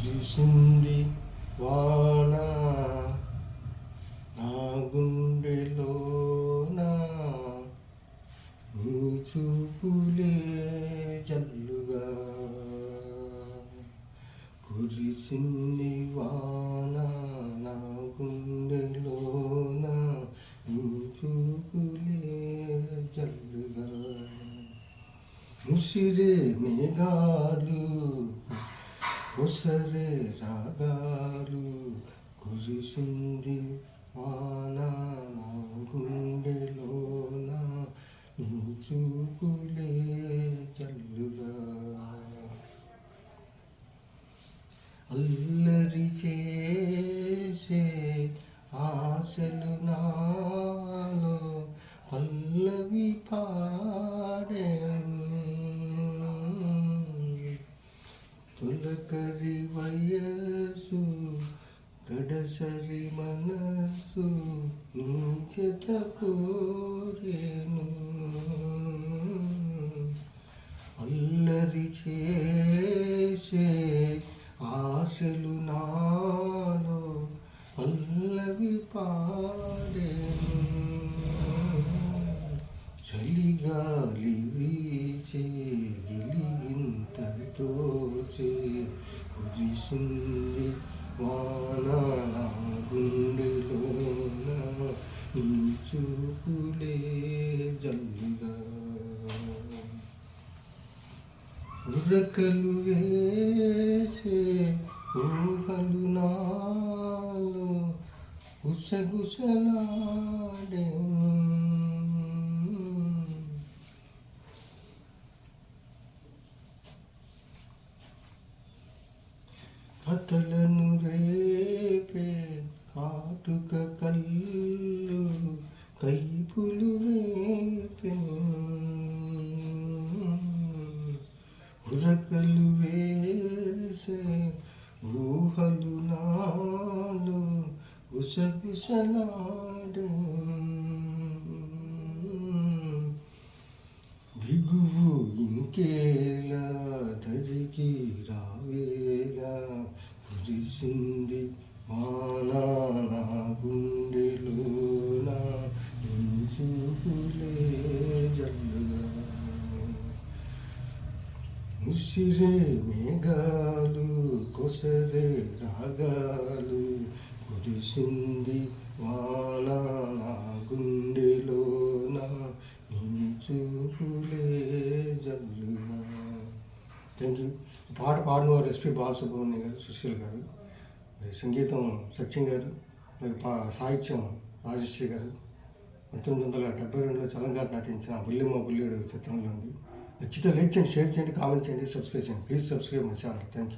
కురిసింది వాన నా గుండెలోన నీ చూపులే జల్లుగా కురిసింది వాన నా గుండెలోన నీ చూపులే జల్లుగా ముసిరే మేఘాలు ఒసరే రాగాలు కురిసింది వాన నా గుండెలోన నీ చూపులే జల్లుగా అల్లరి చేసే ఆశలు నాలో పల్లవి పాడేను తొలకరి వయసు గడసరి మనసు నీచెత కోరేను అల్లరి చేసే ఆశలు నాలో పల్లవి పాడేను చలిగాలి వీచే గిలిగింత తోచే కురిసింది వాన నా గుండెలోన నీ చూపులే జల్లుగా ఉరకలు వేసే ఊహలు నాలో గుసగుసలాడేను కథలను రేపే కాటుక కళ్ళు కైపులు రేపే ఉరకలు వేసే ఊహలు నాలో గుసగుసలాడే దిగువు ఇంకేలా దరికి రావేలా కురిసింది వాన నా గుండెలోన నీ చూపులే జల్లుగా ముసిరే మేఘాలు కొసరే రాగాలు కురిసింది వాన నా గుండెలోన నీ చూపులే జల్లుగా. Thank you. పాట పాడినవారు ఎస్పి బాలసుబ్రహ్మణ్యం గారు, సుశీల్ గారు, సంగీతం సచిన్ గారు, సాహిత్యం రాజశ్రీ గారు. 1972లో చలం గారు నటించిన బుల్లిమ్మ బుల్లిడు చిత్రంలో ఉంది. నచ్చితే లైక్ చేయండి, షేర్ చేయండి, కామెంట్ చేయండి, సబ్స్క్రైబ్ చేయండి. Please subscribe my channel. Thank you.